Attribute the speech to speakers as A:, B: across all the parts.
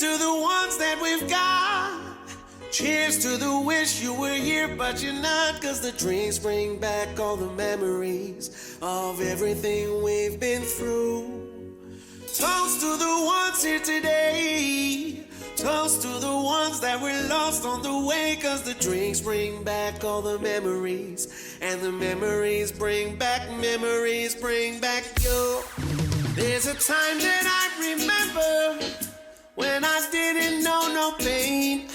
A: to the ones that we've got. Cheers to the wish you were here, but you're not. Cause the drinks bring back all the memories of everything we've been through. Toast to the ones here today. Toast to the ones that were lost on the way. Cause the drinks bring back all the memories. And the memories bring back you. There's a time that I remember when I didn't know no pain.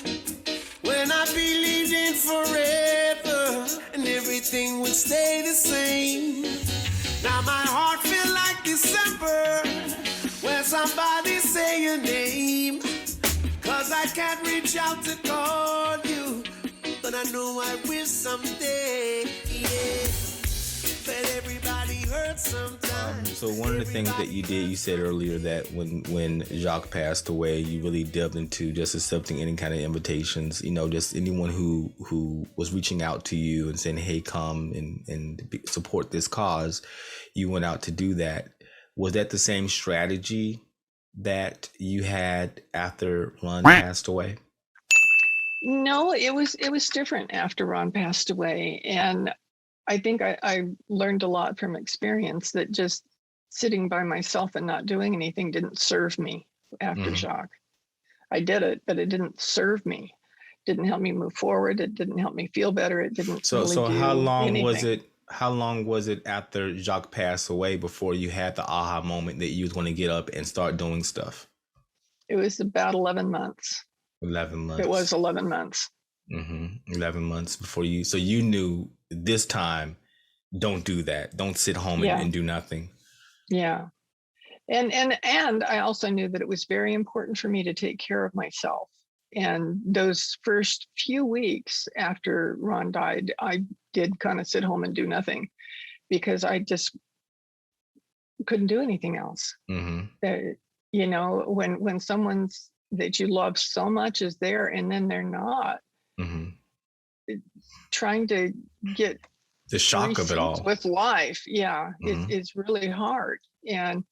A: When I believed in forever and everything would stay the same. Now my heart feels like December when somebody say your name. Cause I can't reach out to call you, but I know I will someday, yeah. But everybody hurts sometimes.
B: So one of the things that you did, you said earlier that when Jacques passed away, you really delved into just accepting any kind of invitations, you know, just anyone who was reaching out to you and saying, hey, come and support this cause. You went out to do that. Was that the same strategy that you had after Ron passed away?
C: No, it was different after Ron passed away. And I think I learned a lot from experience that just sitting by myself and not doing anything didn't serve me after Jacques. I did it, but it didn't serve me. It didn't help me move forward. It didn't help me feel better. It didn't
B: So
C: really do
B: how long
C: anything.
B: was it? How long was it after Jacques passed away before you had the aha moment that you was going to get up and start doing stuff?
C: It was about 11 months.
B: 11 months.
C: It was 11 months.
B: 11 months before you. So you knew this time, don't do that. Don't sit home and do nothing.
C: Yeah. And I also knew that it was very important for me to take care of myself. And those first few weeks after Ron died, I did kind of sit home and do nothing because I just couldn't do anything else. You know, when someone's that you love so much is there and then they're not, trying to get
B: the shock of it all
C: with life, is really hard. And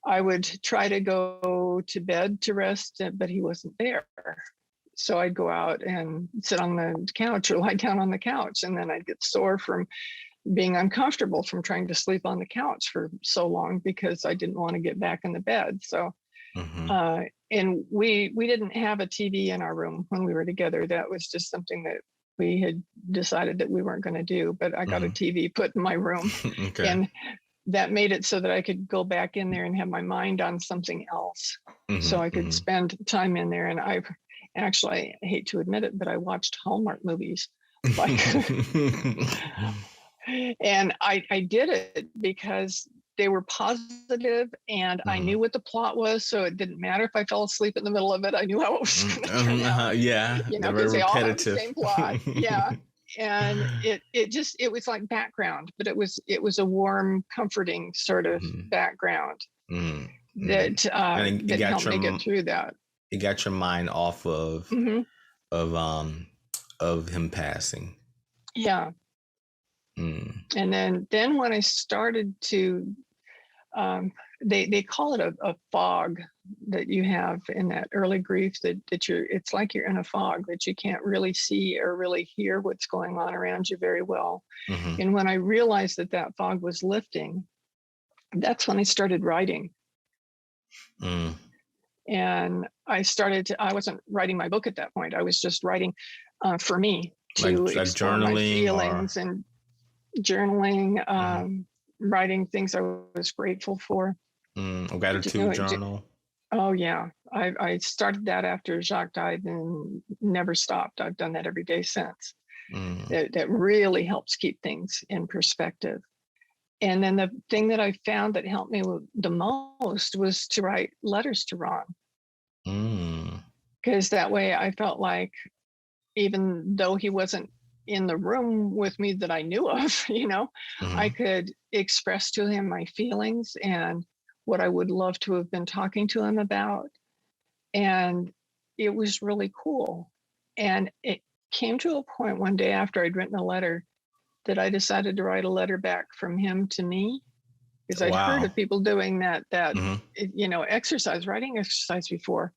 C: I would try to go to bed to rest, but he wasn't there. So I'd go out and sit on the couch or lie down on the couch, and then I'd get sore from being uncomfortable from trying to sleep on the couch for so long because I didn't want to get back in the bed. So and we didn't have a TV in our room when we were together. That was just something that we had decided that we weren't going to do, but I got a TV put in my room and that made it so that I could go back in there and have my mind on something else. So I could spend time in there. And I hate to admit it, but I watched Hallmark movies. Like, and I did it because they were positive and I knew what the plot was. So it didn't matter if I fell asleep in the middle of it. I knew how it was going to turn out. You know, because they all have the same plot. And it was like background, but it was a warm, comforting sort of background that helped me get through that.
B: It got your mind off of him passing.
C: Yeah. And then when I started to, they call it a fog that you have in that early grief it's like you're in a fog that you can't really see or really hear what's going on around you very well. And when I realized that fog was lifting, that's when I started writing. And I wasn't writing my book at that point. I was just writing for me to explore my feelings and journaling, writing things I was grateful for.
B: A gratitude journal.
C: Oh yeah. I started that after Jacques died and never stopped. I've done that every day since. That really helps keep things in perspective. And then the thing that I found that helped me the most was to write letters to Ron. Because that way I felt like even though he wasn't in the room with me that I knew of, you know, I could express to him my feelings and what I would love to have been talking to him about. And it was really cool. And it came to a point one day after I'd written a letter that I decided to write a letter back from him to me, because I'd heard of people doing that you know, writing exercise before.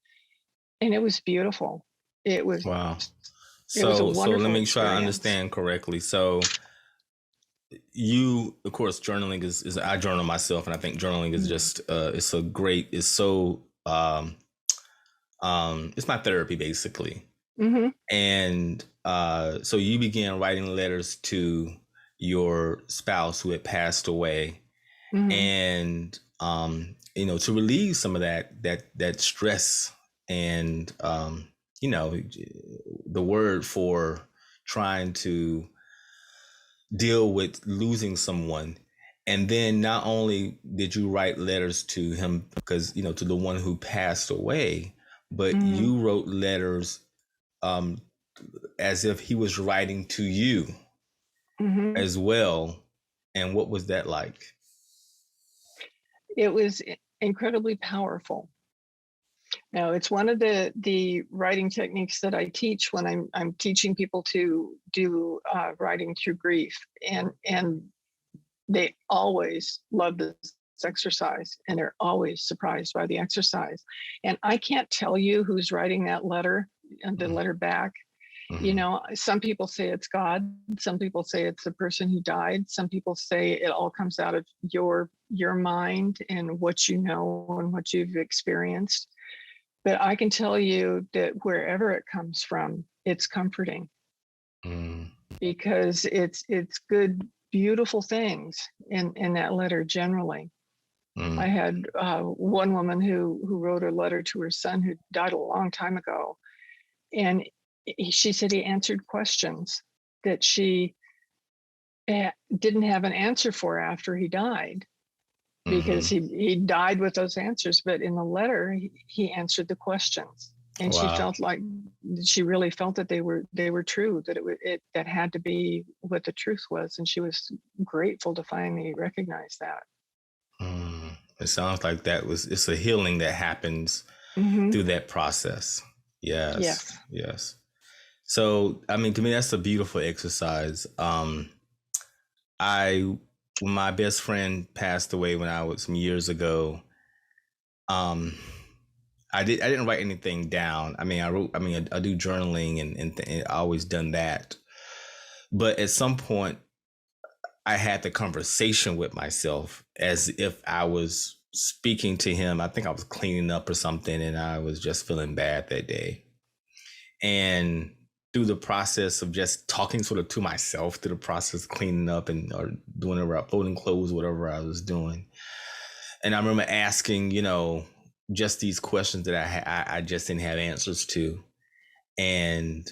C: and it was beautiful. It was,
B: Wow.
C: it was a
B: So let
C: wonderful
B: me make sure I
C: experience.
B: understand correctly. So you, of course, journaling is I journal myself, and I think journaling is just it's a great, it's so it's my therapy basically.
C: Mm-hmm.
B: And so you began writing letters to your spouse who had passed away,
C: Mm-hmm.
B: and you know, to relieve some of that stress, and you know, the word for trying to deal with losing someone. And then not only did you write letters to him, because you know, to the one who passed away, but
C: Mm-hmm.
B: you wrote letters um as if he was writing to you
C: Mm-hmm.
B: as well. And what was that like?
C: It was incredibly powerful. Now, it's one of the writing techniques that I teach when I'm teaching people to do writing through grief, and they always love this exercise, and they're always surprised by the exercise. And I can't tell you who's writing that letter and the letter back. You know, some people say it's God, some people say it's the person who died, some people say it all comes out of your mind and what you know and what you've experienced. But I can tell you that wherever it comes from, it's comforting, because it's good, beautiful things in that letter generally. I had one woman who wrote a letter to her son who died a long time ago, and she said he answered questions that she didn't have an answer for after he died, because he died with those answers. But in the letter, he answered the questions, and she felt like, she really felt that they were true, that that had to be what the truth was, and she was grateful to finally recognize that.
B: It sounds like it's a healing that happens through that process. Yes. So I mean, to me, that's a beautiful exercise. When my best friend passed away when I was some years ago, I didn't write anything down. I mean, I do journaling and I always done that. But at some point I had the conversation with myself as if I was speaking to him. I think I was cleaning up or something, and I was just feeling bad that day. And through the process of just talking sort of to myself, through the process of cleaning up and or doing it, folding clothes, whatever I was doing. And I remember asking, you know, just these questions that I just didn't have answers to. And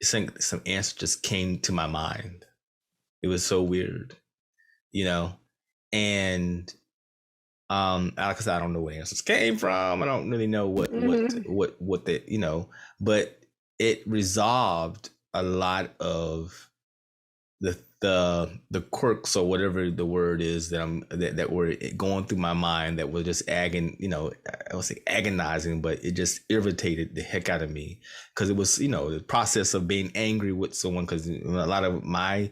B: some answers just came to my mind. It was so weird, you know? And because I don't know where answers came from. I don't really know what the, you know, but it resolved a lot of the quirks or whatever the word is that were going through my mind, that were just I won't say agonizing, but it just irritated the heck out of me, because it was, you know, the process of being angry with someone, because a lot of my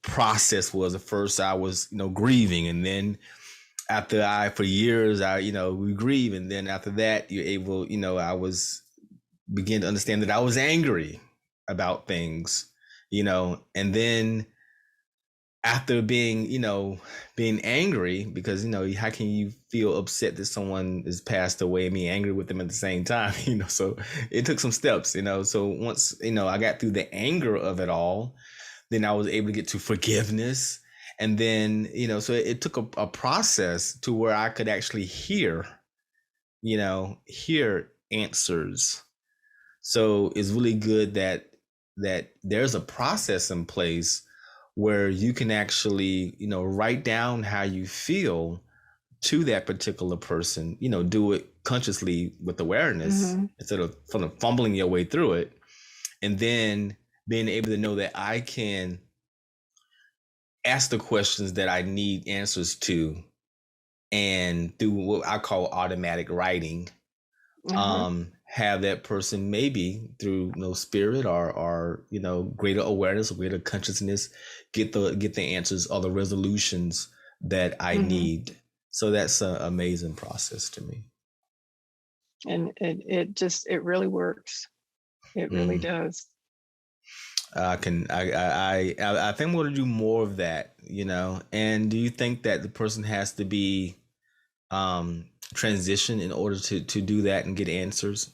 B: process was, at first I was, you know, grieving, and then after for years we grieve, and then after that you're able, you know, I begin to understand that I was angry about things, you know, and then after being angry, because, you know, how can you feel upset that someone has passed away and be angry with them at the same time, you know? So it took some steps, you know. So once, you know, I got through the anger of it all, then I was able to get to forgiveness. And then, you know, so it took a process to where I could actually hear answers. So it's really good that there's a process in place where you can actually, you know, write down how you feel to that particular person, you know, do it consciously with awareness instead of fumbling your way through it. And then being able to know that I can ask the questions that I need answers to, and through what I call automatic writing, have that person, maybe through, you know, spirit or you know, greater awareness or greater consciousness, get the answers or the resolutions that I need. So that's an amazing process to me.
C: And it really works. It really does.
B: I think I'm going to do more of that, you know. And do you think that the person has to be transition in order to do that and get answers?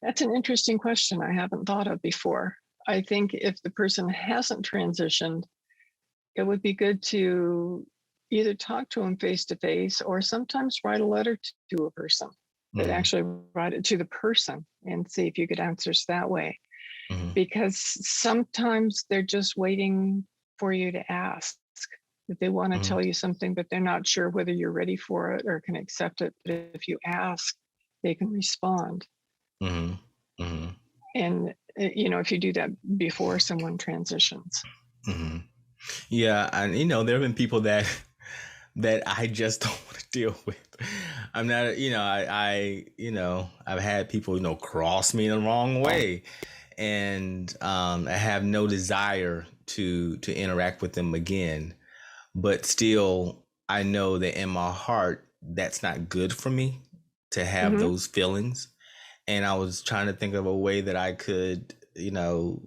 C: That's an interesting question I haven't thought of before. I think if the person hasn't transitioned, it would be good to either talk to them face to face or sometimes write a letter to a person, but actually write it to the person and see if you get answers that way. Because sometimes they're just waiting for you to ask. That they want to tell you something, but they're not sure whether you're ready for it or can accept it. But if you ask, they can respond. And, you know, if you do that before someone transitions.
B: Yeah. And, you know, there have been people that I just don't want to deal with. I'm not, you know, I've had people, you know, cross me in the wrong way. And I have no desire to interact with them again. But still, I know that in my heart, that's not good for me to have those feelings. And I was trying to think of a way that I could, you know,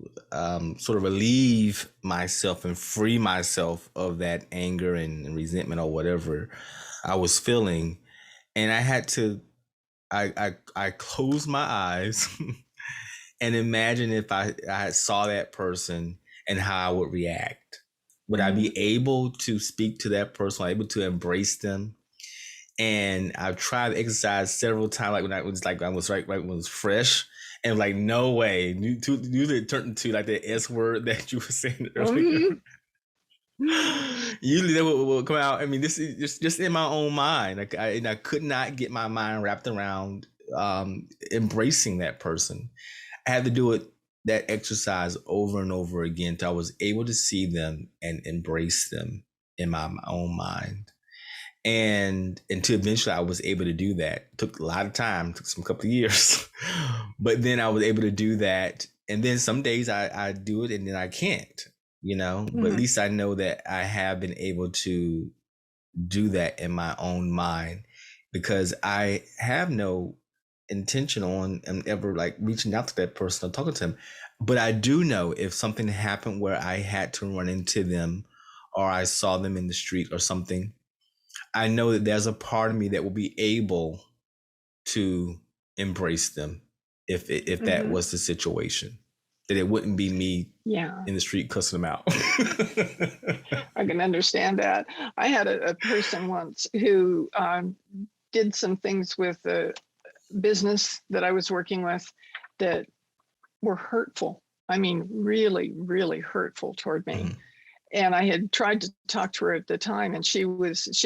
B: sort of relieve myself and free myself of that anger and resentment or whatever I was feeling. And I had to, I closed my eyes and imagine if I saw that person and how I would react. Would I be able to speak to that person, able to embrace them? And I've tried to exercise several times, like when I was right when it was fresh, and like no way. Usually it turned into like the S word that you were saying earlier. Usually that would come out. I mean, this is just in my own mind. Like I could not get my mind wrapped around embracing that person. I had to do that exercise over and over again till I was able to see them and embrace them in my own mind. And until eventually I was able to do that. It took a lot of time, took some couple of years, but then I was able to do that. And then some days I do it and then I can't, you know, but at least I know that I have been able to do that in my own mind, because I have no intention on ever like reaching out to that person or talking to them. But I do know if something happened where I had to run into them or I saw them in the street or something, I know that there's a part of me that will be able to embrace them if that was the situation, that it wouldn't be me in the street cussing them out.
C: I can understand that. I had a person once who did some things with the business that I was working with that were hurtful. I mean, really, really hurtful toward me. And I had tried to talk to her at the time, and she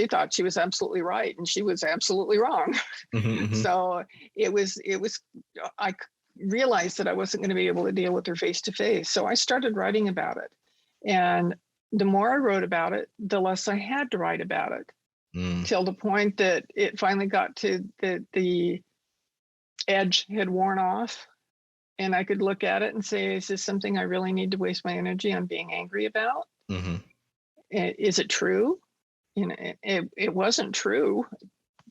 C: thought she was absolutely right, and she was absolutely wrong. So I realized that I wasn't going to be able to deal with her face to face. So I started writing about it. And the more I wrote about it, the less I had to write about it, till the point that it finally got to the edge had worn off. And I could look at it and say, is this something I really need to waste my energy on being angry about? Is it true? You know, it wasn't true.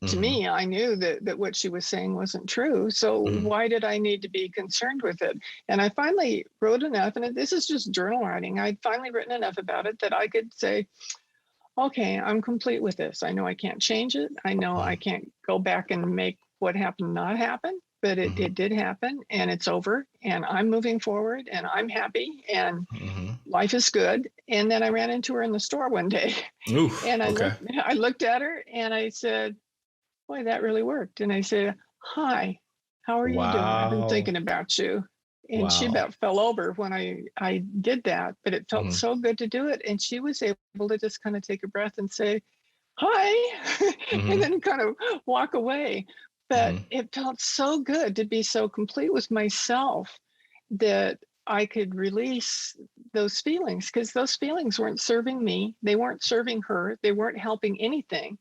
C: To me, I knew that what she was saying wasn't true. So why did I need to be concerned with it? And I finally wrote enough, and this is just journal writing. I'd finally written enough about it that I could say, okay, I'm complete with this. I know I can't change it. I know I can't go back and make what happened not happen. But it did happen, and it's over, and I'm moving forward, and I'm happy, and life is good. And then I ran into her in the store one day. And I looked at her and I said, boy, that really worked. And I said, hi, how are you doing? I've been thinking about you. And she about fell over when I did that, but it felt so good to do it. And she was able to just kind of take a breath and say, hi, and then kind of walk away. But it felt so good to be so complete with myself that I could release those feelings, because those feelings weren't serving me. They weren't serving her. They weren't helping anything.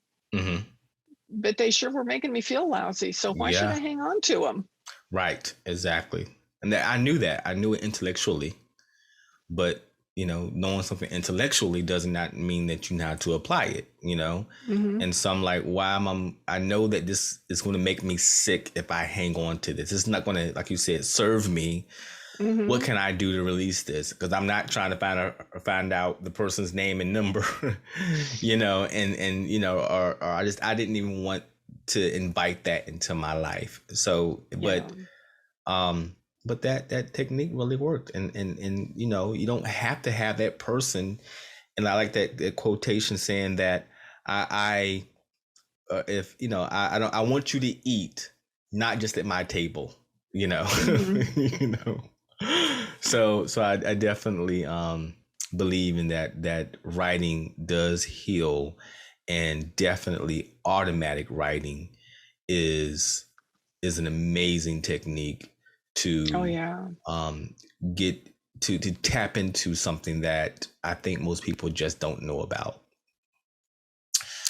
C: But they sure were making me feel lousy. So why should I hang on to them?
B: Right. Exactly. And I knew that. I knew it intellectually. But knowing something intellectually does not mean that you know how to apply it, And so I'm like, I know that this is going to make me sick if I hang on to this. It's not going to, like you said, serve me. What can I do to release this? Because I'm not trying to find out the person's name and number, or I didn't even want to invite that into my life. So, but that technique really worked, and you don't have to have that person. And I like that quotation saying that I want you to eat not just at my table, So I definitely believe in that writing does heal, and definitely automatic writing is an amazing technique to get to tap into something that I think most people just don't know about.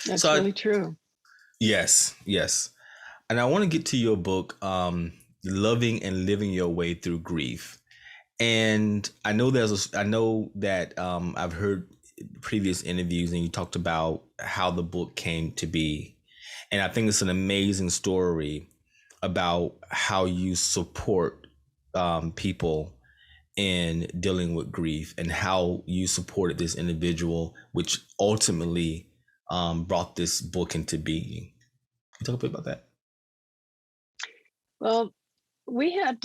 C: That's really true.
B: Yes. And I want to get to your book, Loving and Living Your Way Through Grief. And I know that I've heard previous interviews, and you talked about how the book came to be. And I think it's an amazing story about how you support people in dealing with grief, and how you supported this individual, which ultimately brought this book into being. Can you talk a bit about that?
C: Well, we had,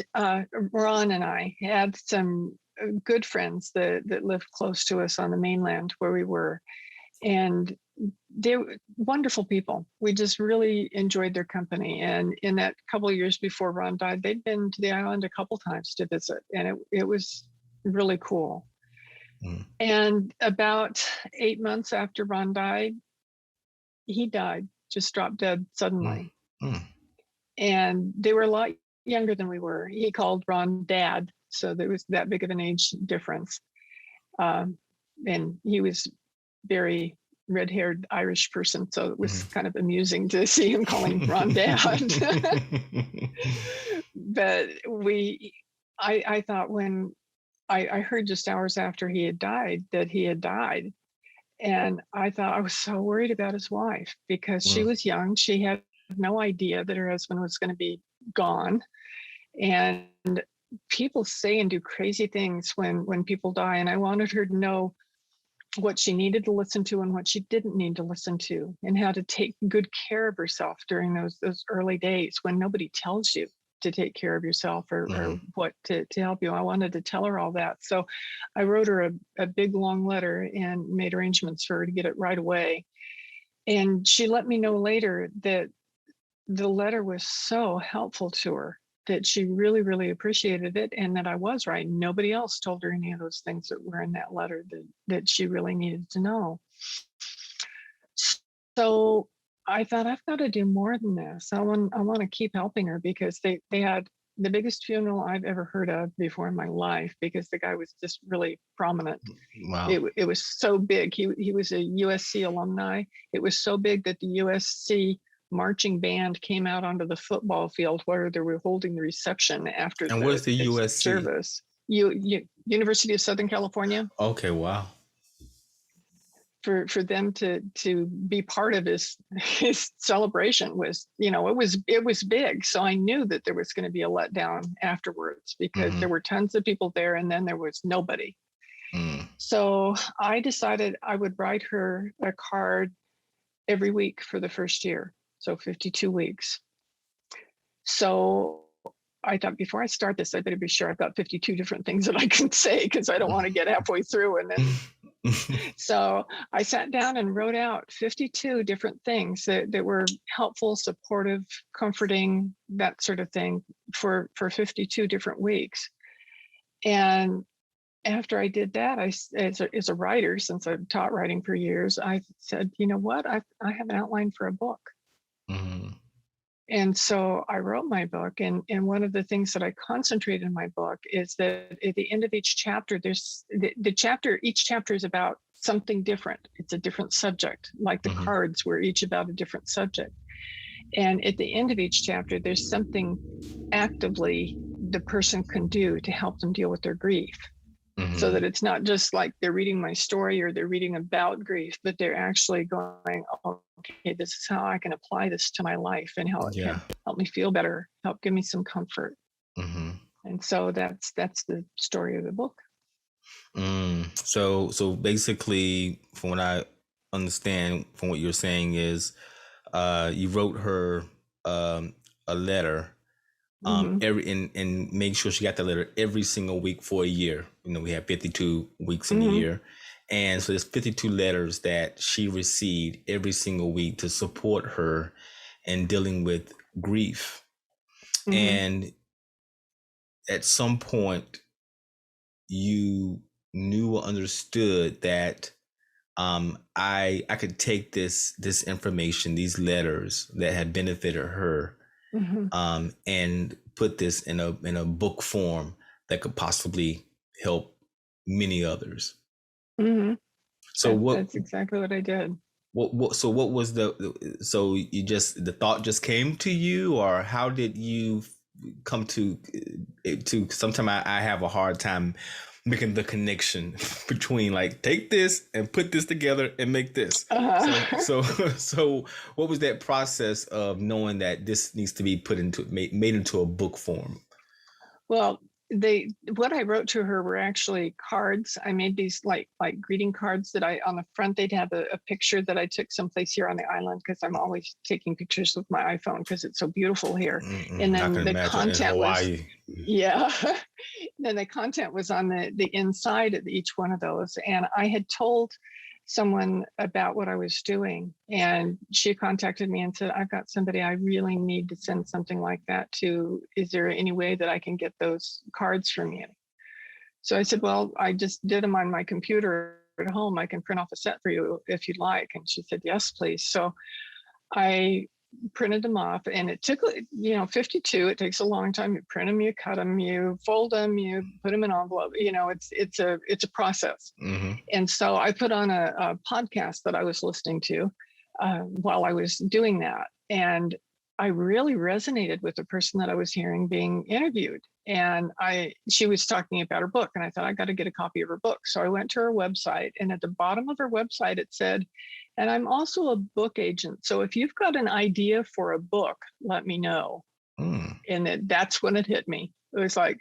C: Ron and I had some good friends that lived close to us on the mainland where we were. And they were wonderful people. We just really enjoyed their company. And in that couple of years before Ron died, they'd been to the island a couple times to visit, and it was really cool. And about 8 months after Ron died, he died, just dropped dead suddenly. And they were a lot younger than we were. He called Ron Dad, so there was that big of an age difference. And he was very red-haired Irish person, so it was kind of amusing to see him calling Ron Dad. But I thought, when I heard just hours after he had died that he had died, and I thought, I was so worried about his wife, because she was young. She had no idea that her husband was going to be gone. And people say and do crazy things when people die, and I wanted her to know what she needed to listen to and what she didn't need to listen to, and how to take good care of herself during those early days when nobody tells you to take care of yourself, or what to help you. I wanted to tell her all that. So I wrote her a big long letter and made arrangements for her to get it right away. And she let me know later that the letter was so helpful to her, that she really, really appreciated it, and that I was right. Nobody else told her any of those things that were in that letter that she really needed to know. So I thought, I've got to do more than this. I want to keep helping her, because they had the biggest funeral I've ever heard of before in my life, because the guy was just really prominent.
B: Wow.
C: It was so big. He was a USC alumni. It was so big that the USC marching band came out onto the football field where they were holding the reception after
B: and where's the USC
C: service. University of Southern California.
B: Okay, wow.
C: For them to be part of his celebration was, it was big. So I knew that there was going to be a letdown afterwards, because there were tons of people there, and then there was nobody. So I decided I would write her a card every week for the first year. So 52 weeks. So I thought, before I start this, I better be sure I've got 52 different things that I can say, because I don't want to get halfway through and then. So I sat down and wrote out 52 different things that were helpful, supportive, comforting, that sort of thing, for 52 different weeks. And after I did that, as a writer, since I've taught writing for years, I said, you know what, I have an outline for a book. And so I wrote my book, and one of the things that I concentrate in my book is that at the end of each chapter, there's each chapter is about something different. It's a different subject, like the cards were each about a different subject. And at the end of each chapter, there's something actively the person can do to help them deal with their grief. so that it's not just like they're reading my story or they're reading about grief, but they're actually going, okay, this is how I can apply this to my life and how it can help me feel better, help give me some comfort. And so that's the story of the book.
B: So basically, from what I understand from what you're saying is, you wrote her a letter, every and make sure she got the letter every single week for a year. You know, we have 52 weeks in a year, and so there's 52 letters that she received every single week to support her in dealing with grief. And at some point, you knew or understood that I could take this information, these letters that had benefited her, and put this in a book form that could possibly help many others. So
C: that's exactly what I did.
B: So what was so you just, the thought just came to you, or how did you come to sometimes I have a hard time making the connection between like, take this and put this together and make this. So what was that process of knowing that this needs to be made into a book form?
C: Well, what I wrote to her were actually cards. I made these like greeting cards that on the front, they'd have a picture that I took someplace here on the island, because I'm always taking pictures with my iPhone because it's so beautiful here. And then the content was, then the content was on the inside of each one of those. And I had told someone about what I was doing, and she contacted me and said, I've got somebody I really need to send something like that to. Is there any way that I can get those cards from you? So I said, well, I just did them on my computer at home. I can print off a set for you if you'd like. And she said, yes, please. So I printed them off, and it took 52. It takes a long time. You print them, you cut them, you fold them, you put them in an envelope. It's a process. And so I put on a podcast that I was listening to while I was doing that, and I really resonated with the person that I was hearing being interviewed. And she was talking about her book, and I thought, I got to get a copy of her book. So I went to her website, and at the bottom of her website it said, and I'm also a book agent, so if you've got an idea for a book, let me know. And that's when it hit me. It was like,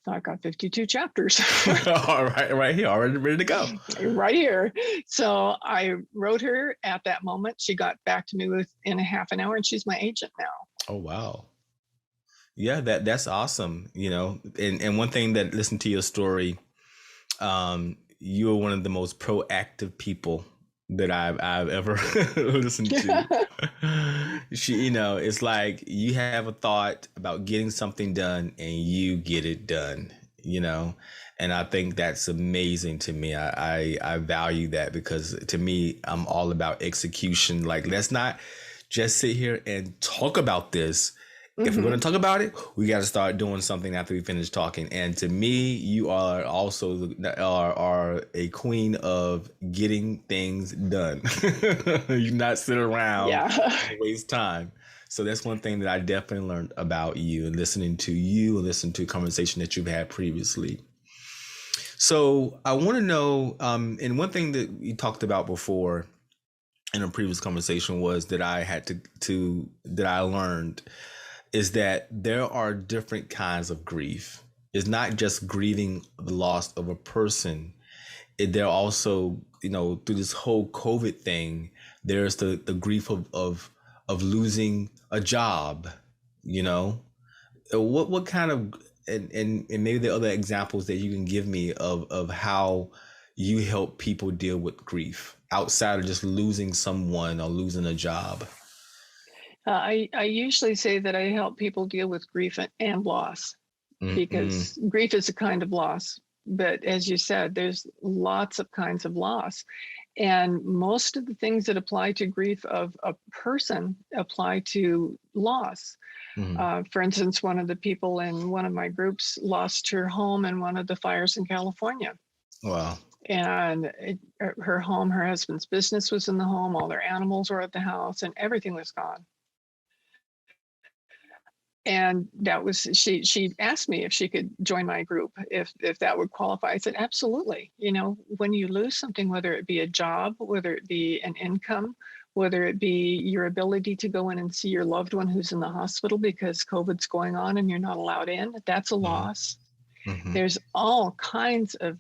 C: I got 52 chapters.
B: All right here, already ready to go.
C: Right here. So I wrote her at that moment. She got back to me within a half an hour, and she's my agent now.
B: Oh, wow. Yeah, that's awesome. And one thing that, listen to your story, you are one of the most proactive people that I've ever listened to. It's like you have a thought about getting something done and you get it done, and I think that's amazing to me. I value that, because to me, I'm all about execution. Like, let's not just sit here and talk about this. If we're going to talk about it, we got to start doing something after we finish talking. And to me, you are also are a queen of getting things done. You not sit around and waste time. So that's one thing that I definitely learned about you, and listening to you and listening to a conversation that you've had previously. So I want to know, and one thing that you talked about before in a previous conversation was that I had that I learned is that there are different kinds of grief. It's not just grieving the loss of a person. There also, through this whole COVID thing, there's the grief of losing a job. What kind of, and maybe there are other examples that you can give me of how you help people deal with grief outside of just losing someone or losing a job.
C: I usually say that I help people deal with grief and loss, because grief is a kind of loss. But as you said, there's lots of kinds of loss. And most of the things that apply to grief of a person apply to loss. For instance, one of the people in one of my groups lost her home in one of the fires in California.
B: Wow.
C: And her home, her husband's business was in the home, all their animals were at the house, and everything was gone. And that was, she asked me if she could join my group, if that would qualify. I said, absolutely. You know, when you lose something, whether it be a job, whether it be an income, whether it be your ability to go in and see your loved one who's in the hospital because COVID's going on and you're not allowed in, that's a loss.
B: Mm-hmm.
C: There's all kinds of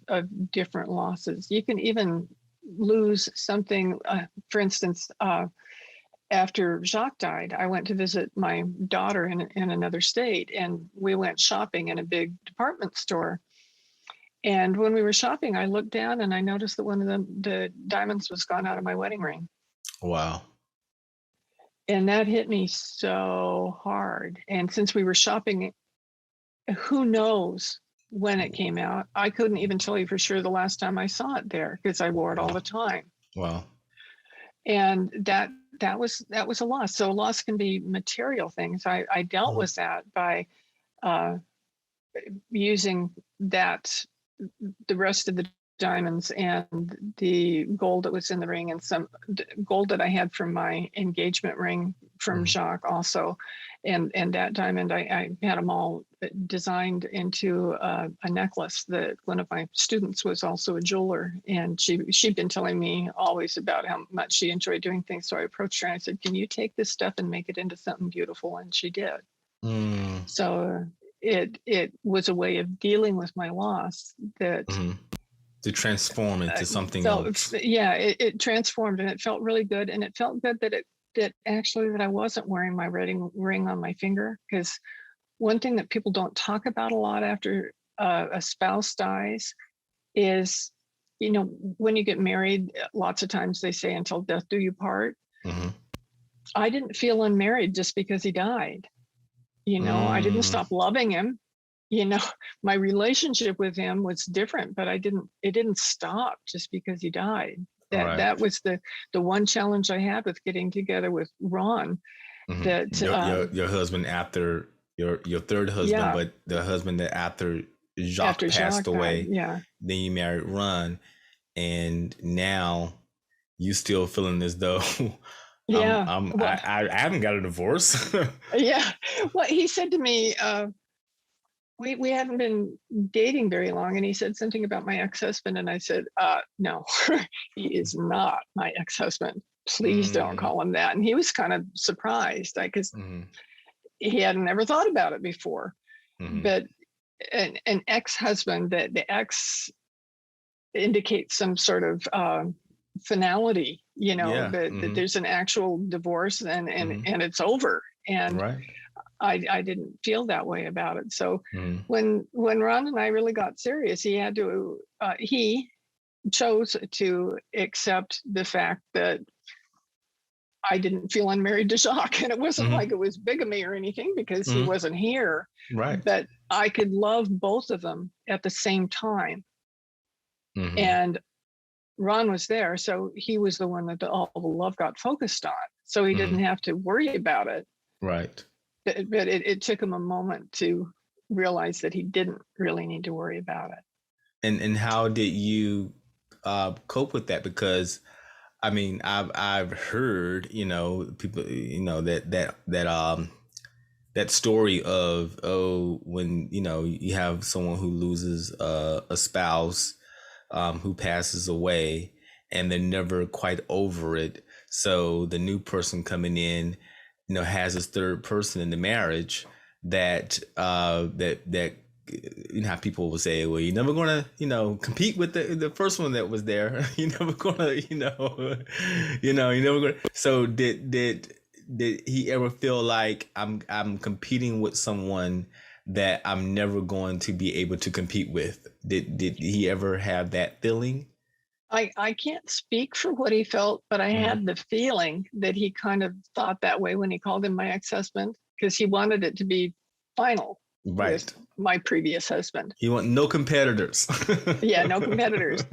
C: different losses. You can even lose something, for instance, after Jacques died, I went to visit my daughter in another state, and we went shopping in a big department store. And when we were shopping, I looked down and I noticed that one of the diamonds was gone out of my wedding ring.
B: Wow.
C: And that hit me so hard. And since we were shopping, who knows when it came out? I couldn't even tell you for sure the last time I saw it there because I wore it all the time.
B: Wow.
C: And that was a loss. So loss can be material things. I dealt with that by using that, the rest of the diamonds and the gold that was in the ring, and some gold that I had from my engagement ring from Jacques also. And that diamond, I had them all designed into a necklace that one of my students was also a jeweler. And she'd been telling me always about how much she enjoyed doing things. So I approached her and I said, can you take this stuff and make it into something beautiful? And she did. So it was a way of dealing with my loss that
B: to transform into something else.
C: Yeah, it transformed, and it felt really good. And it felt good that actually that I wasn't wearing my wedding ring on my finger, because one thing that people don't talk about a lot after a spouse dies is, you know, when you get married, lots of times they say until death do you part. I didn't feel unmarried just because he died. You know, I didn't stop loving him. You know, my relationship with him was different, but it didn't stop just because he died. That was the one challenge I had with getting together with Ron. That
B: your husband after your third husband, but the husband that after Jacques passed away, then you married Ron, and now you still feeling as though I haven't got a divorce.
C: Well, he said to me, we haven't been dating very long, and he said something about my ex-husband, and I said, no, he is not my ex-husband. Please don't call him that. And he was kind of surprised, because he hadn't ever thought about it before. But an ex-husband, the ex indicates some sort of finality, you know, that there's an actual divorce and it's over. And I didn't feel that way about it. So when Ron and I really got serious, he chose to accept the fact that I didn't feel unmarried to Jacques. And it wasn't like it was bigamy or anything, because he wasn't here. But I could love both of them at the same time. And Ron was there, so he was the one that all the love got focused on. So he didn't have to worry about it. But it took him a moment to realize that he didn't really need to worry about it.
B: And how did you cope with that? Because I mean, I've heard, you know, people, you know, that story of, when, you know, you have someone who loses a spouse who passes away, and they're never quite over it. So the new person coming in, you know, has this third person in the marriage that you know how people will say, well, you're never gonna, you know, compete with the first one that was there. You're never gonna, you're never gonna. So did he ever feel like I'm competing with someone that I'm never going to be able to compete with? Did he ever have that feeling?
C: I can't speak for what he felt, but I had the feeling that he kind of thought that way when he called him my ex-husband, because he wanted it to be final with my previous husband.
B: He want no competitors.
C: No competitors.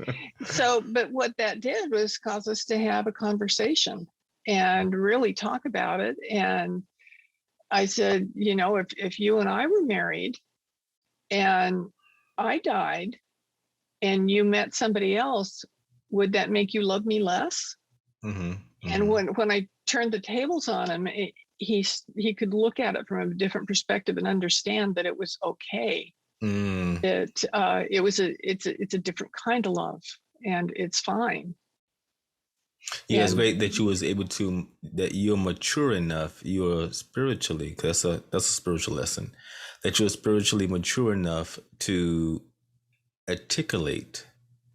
C: So, but what that did was cause us to have a conversation and really talk about it. And I said, you know, if you and I were married and I died and you met somebody else, would that make you love me less? And when I turned the tables on him, he could look at it from a different perspective and understand that it was okay. That it's a different kind of love, and it's fine.
B: Yeah, it's great that you was able to, that you're mature enough, you're spiritually, because that's a spiritual lesson, that you're spiritually mature enough to articulate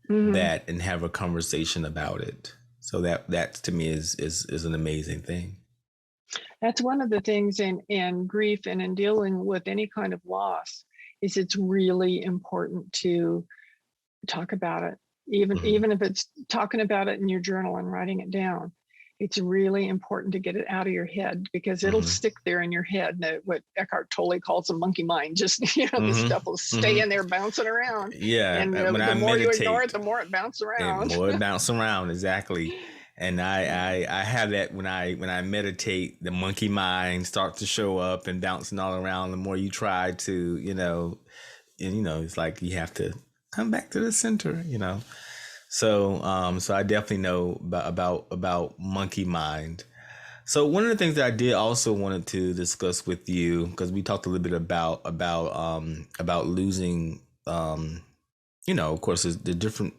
B: that and have a conversation about it. So that to me is an amazing thing.
C: That's one of the things in grief and in dealing with any kind of loss, is it's really important to talk about it. Even if it's talking about it in your journal and writing it down, it's really important to get it out of your head, because it'll stick there in your head. What Eckhart Tolle calls a monkey mind. Just, the stuff will stay in there bouncing around.
B: Yeah.
C: And the more you ignore it, the more it bounces around.
B: The more it bounces around, exactly. And I have that when I meditate, the monkey mind starts to show up and bouncing all around. The more you try to, it's like you have to come back to the center, So I definitely know about monkey mind. So one of the things that I did also wanted to discuss with you, because we talked a little bit about losing, of course, there's the different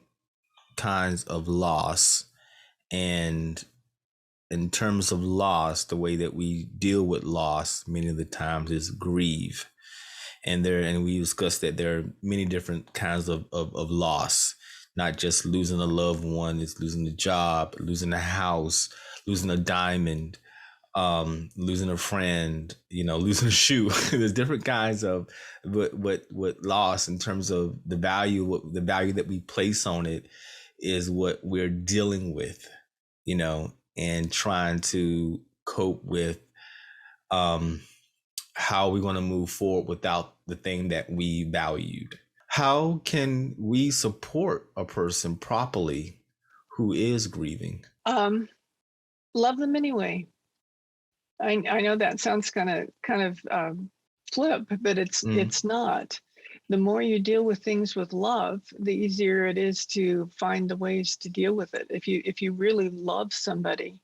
B: kinds of loss, and in terms of loss, the way that we deal with loss many of the times is grieve. And we discussed that there are many different kinds of loss, not just losing a loved one, it's losing a job, losing a house, losing a diamond, losing a friend, losing a shoe. There's different kinds of what loss, in terms of the value that we place on it is what we're dealing with, and trying to cope with how we're going to move forward without the thing that we valued. How can we support a person properly who is grieving?
C: Love them anyway. I know that sounds kind of flip, but it's not. The more you deal with things with love, the easier it is to find the ways to deal with it. If you really love somebody,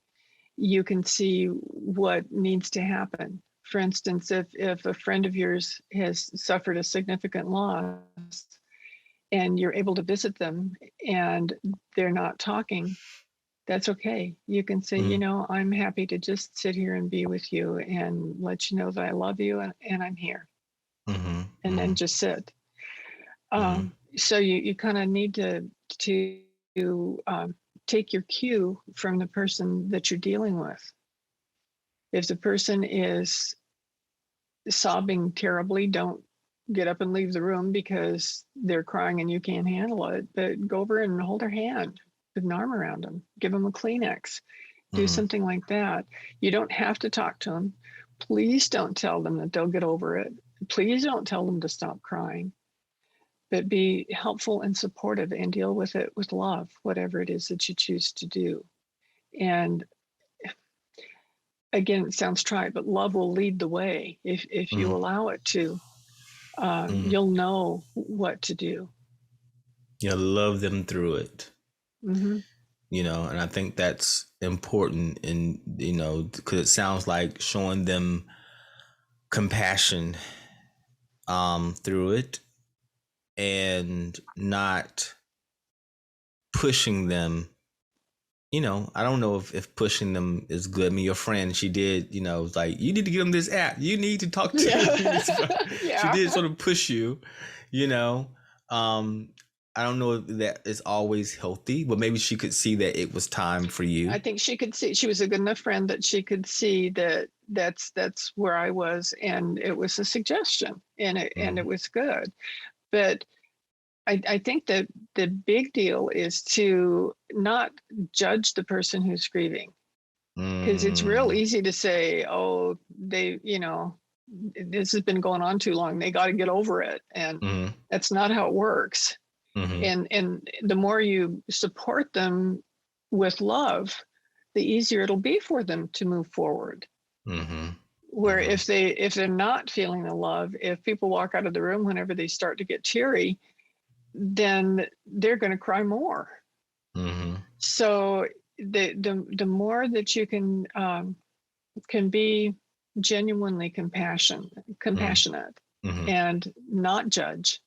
C: you can see what needs to happen. For instance, if a friend of yours has suffered a significant loss and you're able to visit them and they're not talking, that's okay. You can say, I'm happy to just sit here and be with you and let you know that I love you and I'm here. And then just sit. So you kind of need to take your cue from the person that you're dealing with. If the person is sobbing terribly, don't get up and leave the room because they're crying and you can't handle it, but go over and hold their hand, put an arm around them, give them a Kleenex, do something like that. You don't have to talk to them. Please don't tell them that they'll get over it. Please don't tell them to stop crying, but be helpful and supportive and deal with it with love, whatever it is that you choose to do. And again, it sounds trite, but love will lead the way. If you allow it to, you'll know what to do.
B: Love them through it. And I think that's important, and because it sounds like showing them compassion through it, and not pushing them. I don't know if pushing them is good. I mean, your friend, she did, was like, you need to give them this app. You need to talk to them. She did sort of push you, I don't know if that is always healthy, but maybe she could see that it was time for you.
C: I think she could see, she was a good enough friend that she could see that that's where I was, and it was a suggestion, and it was good. But I think that the big deal is to not judge the person who's grieving, because it's real easy to say, oh, they, this has been going on too long, they got to get over it. And that's not how it works. And the more you support them with love, the easier it'll be for them to move forward. Where if they're not feeling the love, if people walk out of the room whenever they start to get teary, then they're going to cry more. So the more that you can be genuinely compassionate,
B: Mm-hmm.
C: and not judge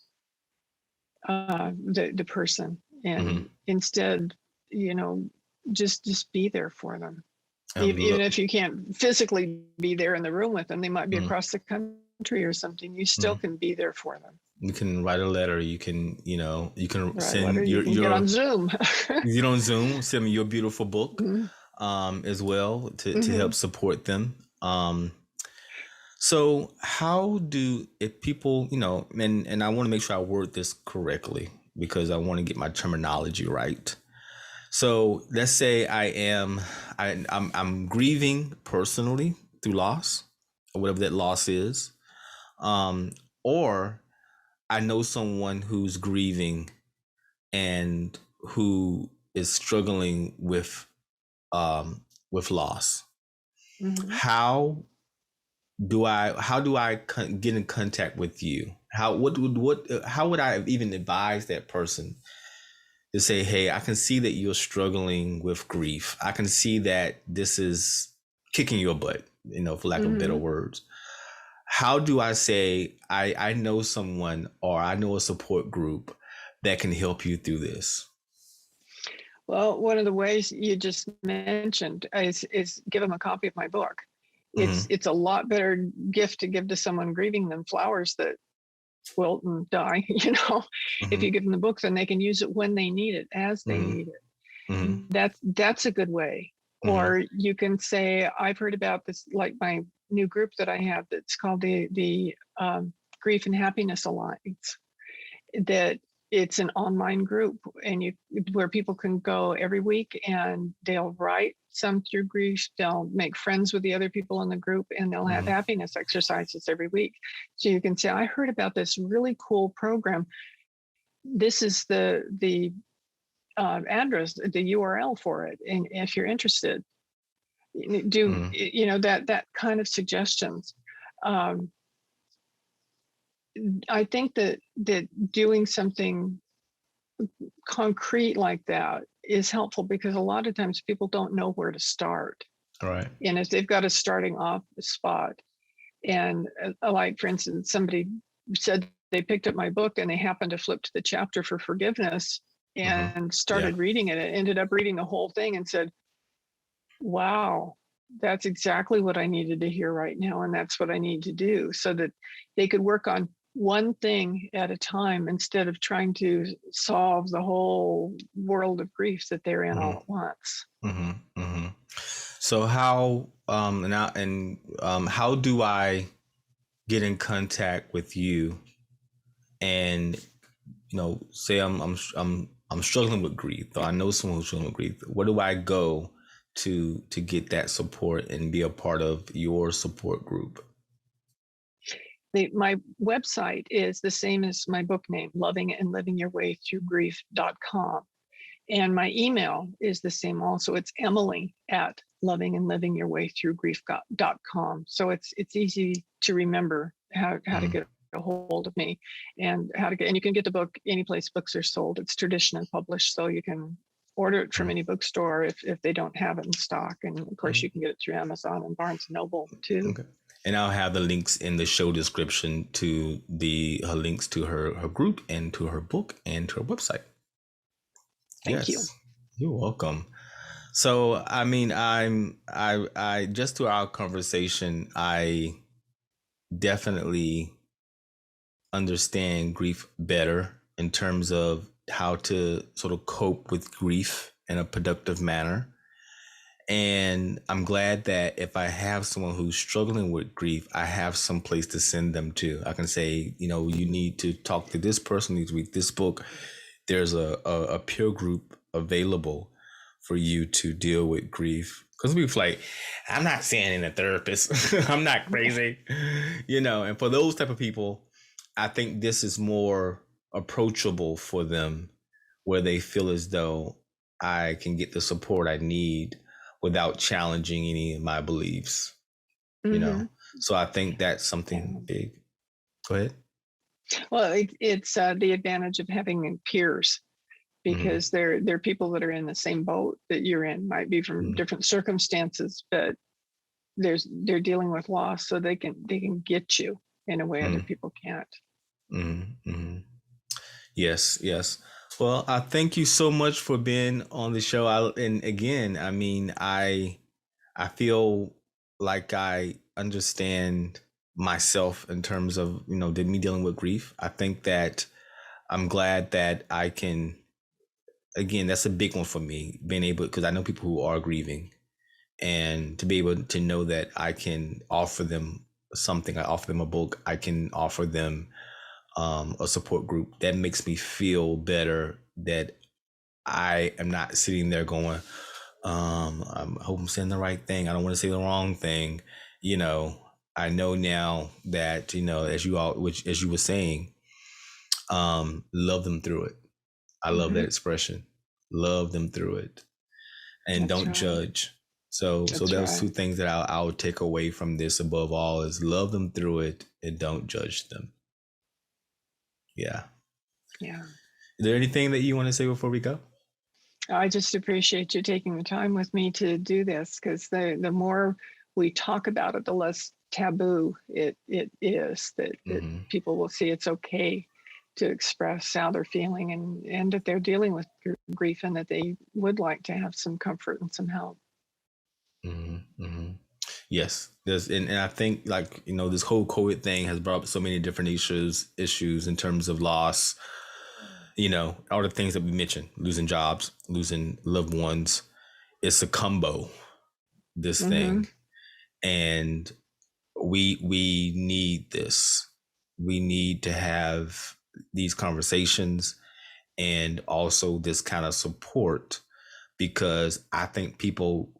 C: the person, and instead, just be there for them. Even if you can't physically be there in the room with them, they might be across the country or something. You still can be there for them.
B: You can write a letter. You can, send
C: you can get on Zoom.
B: You on Zoom, send me your beautiful book as well to help support them. So how do, if people, and I want to make sure I word this correctly because I want to get my terminology right. So let's say I'm grieving personally through loss, or whatever that loss is, or I know someone who's grieving and who is struggling with loss. How do I get in contact with you? How would I even advise that person to say, hey, I can see that you're struggling with grief. I can see that this is kicking your butt, for lack of better words. How do I say, I know someone, or I know a support group that can help you through this?
C: Well, one of the ways you just mentioned is give them a copy of my book. It's a lot better gift to give to someone grieving than flowers that wilt and die. If you give them the book, then they can use it when they need it, as they need it. That's a good way. Or you can say, I've heard about this, like my new group that I have that's called the Grief and Happiness Alliance. That it's an online group, and where people can go every week, and they'll write some through grief. They'll make friends with the other people in the group, and they'll have happiness exercises every week. So you can say, I heard about this really cool program. This is the address, the URL for it, and if you're interested, do that kind of suggestions. I think that doing something concrete like that is helpful, because a lot of times people don't know where to start.
B: All right.
C: And if they've got a starting off spot, and like, for instance, somebody said they picked up my book and they happened to flip to the chapter for forgiveness and started reading it. It ended up reading the whole thing and said, wow, that's exactly what I needed to hear right now. And that's what I need to do, so that they could work on one thing at a time instead of trying to solve the whole world of grief that they're in all at once.
B: So how how do I get in contact with you? And say I'm struggling with grief, or I know someone who's struggling with grief. Where do I go to get that support and be a part of your support group?
C: My website is the same as my book name, lovingandlivingyourwaythroughgrief.com. And my email is the same also. It's Emily@lovingandlivingyourwaythroughgrief.com. So it's easy to remember how to get a hold of me, and and you can get the book any place books are sold. It's tradition and published, so you can order it from any bookstore if they don't have it in stock. And of course you can get it through Amazon and Barnes & Noble too.
B: Okay. And I'll have the links in the show description to her links to her group, and to her book, and to her website.
C: Thank you.
B: You're welcome. So, I mean, I just through our conversation, I definitely understand grief better in terms of how to sort of cope with grief in a productive manner. And I'm glad that if I have someone who's struggling with grief, I have some place to send them to. I can say, you need to talk to this person, you need to read this book. There's a peer group available for you to deal with grief. Because we're like, I'm not saying a therapist. I'm not crazy. And for those type of people, I think this is more approachable for them, where they feel as though I can get the support I need without challenging any of my beliefs, So I think that's something big. Go ahead.
C: Well, it's the advantage of having peers, because they're people that are in the same boat that you're in, might be from different circumstances, but they're dealing with loss, so they can get you in a way other people can't.
B: Yes, yes. Well, I thank you so much for being on the show. And again, I mean, I feel like I understand myself in terms of, me dealing with grief. I think that I'm glad that I can, again, that's a big one for me, being able, because I know people who are grieving, and to be able to know that I can offer them something. I offer them a book. I can offer them a support group. That makes me feel better, that I am not sitting there going, I hope I'm saying the right thing. I don't want to say the wrong thing. I know now that, as you were saying, love them through it. I love that expression. Love them through it, and
C: That's
B: don't
C: right.
B: judge. So those
C: right.
B: two things that I'll take away from this above all is love them through it and don't judge them. Yeah.
C: Yeah.
B: Is there anything that you want to say before we go?
C: I just appreciate you taking the time with me to do this, because the more we talk about it, the less taboo it is, that people will see it's okay to express how they're feeling, and that they're dealing with grief, and that they would like to have some comfort and some help.
B: Yes, and I think, like, this whole COVID thing has brought up so many different issues in terms of loss. All the things that we mentioned, losing jobs, losing loved ones. It's a combo, this thing. And we need this. We need to have these conversations, and also this kind of support, because I think people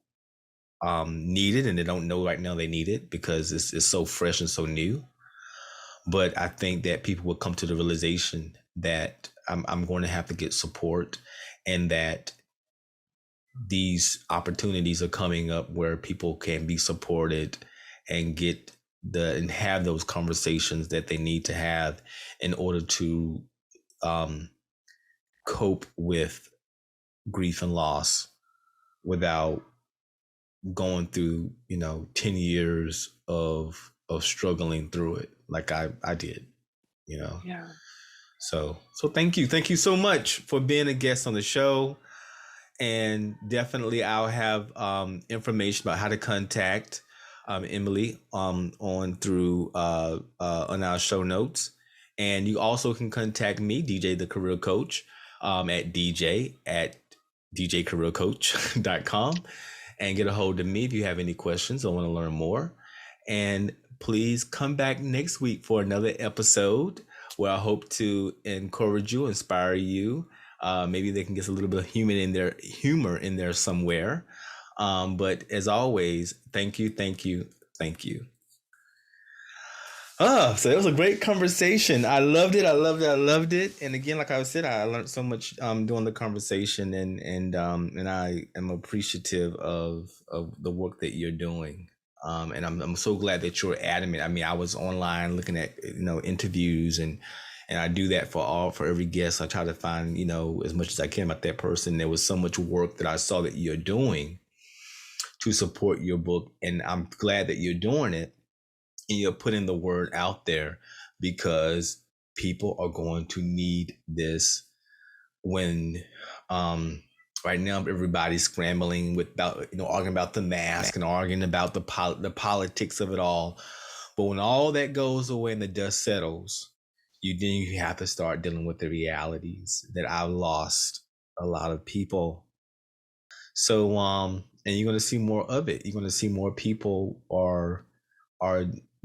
B: need it, and they don't know right now they need it because it's so fresh and so new. But I think that people will come to the realization that I'm going to have to get support, and that these opportunities are coming up where people can be supported and and have those conversations that they need to have in order to cope with grief and loss without going through 10 years of struggling through it like I did.
C: Yeah.
B: So thank you so much for being a guest on the show. And definitely I'll have information about how to contact Emily on our show notes. And you also can contact me, DJ the Career Coach, at dj@djcareercoach.com, and get a hold of me if you have any questions or want to learn more. And please come back next week for another episode where I hope to encourage you, inspire you. Maybe they can get a little bit of humor in there somewhere. But as always, thank you. So it was a great conversation. I loved it. And again, like I said, I learned so much doing the conversation, and I am appreciative of the work that you're doing. And I'm so glad that you're adamant. I mean, I was online looking at interviews, and I do that for every guest. I try to find as much as I can about that person. There was so much work that I saw that you're doing to support your book, and I'm glad that you're doing it. And you're putting the word out there, because people are going to need this when right now everybody's scrambling arguing about the mask and arguing about the politics of it all. But when all that goes away and the dust settles, you have to start dealing with the realities that I've lost a lot of people. So and you're going to see more of it. You're going to see more people are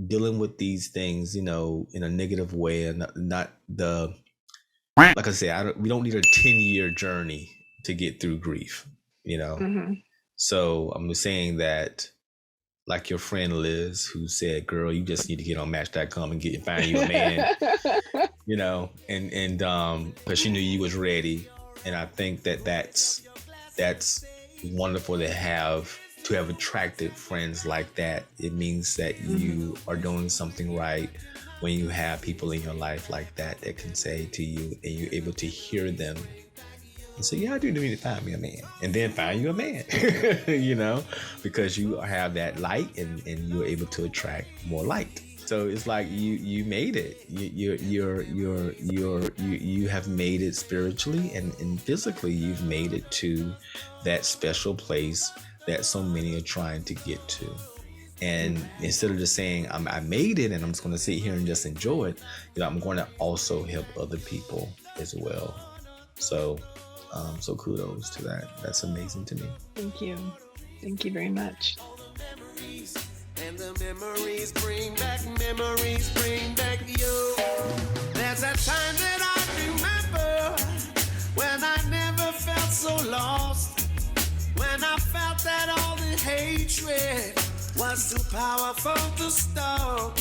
B: dealing with these things, in a negative way, and not the, like I say, we don't need a 10-year journey to get through grief, So I'm just saying that, like your friend Liz, who said, girl, you just need to get on Match.com and find you a man, and because she knew you was ready. And I think that's wonderful to have attracted friends like that. It means that you are doing something right when you have people in your life like that can say to you, and you're able to hear them And so, yeah, I do need to find me a man, and then find you a man, because you have that light, and you're able to attract more light. So it's like you made it. You have made it spiritually and physically. You've made it to that special place that so many are trying to get to. And instead of just saying I made it and I'm just going to sit here and just enjoy it, I'm going to also help other people as well. So kudos to that. That's amazing to me.
C: Thank you very much.
A: And the memories bring back you. There's a time that I remember when I never felt so lost, when I felt that all the hatred was too powerful to stop.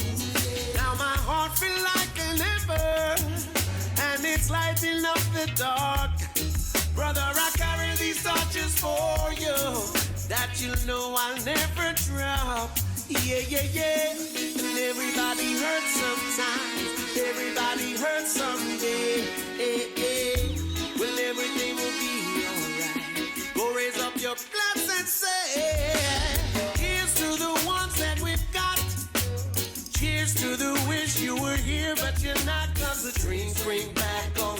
A: Now my heart feels like an ember, and it's lighting up the dark. Brother, I carry these torches for you, that you know I'll never drop. Yeah. And everybody hurts sometimes, everybody hurts someday. Well, everything will be alright. Go raise up your glass and say, here's to the ones that we've got. Cheers to the wish you were here, but you're not, 'cause the dreams bring back all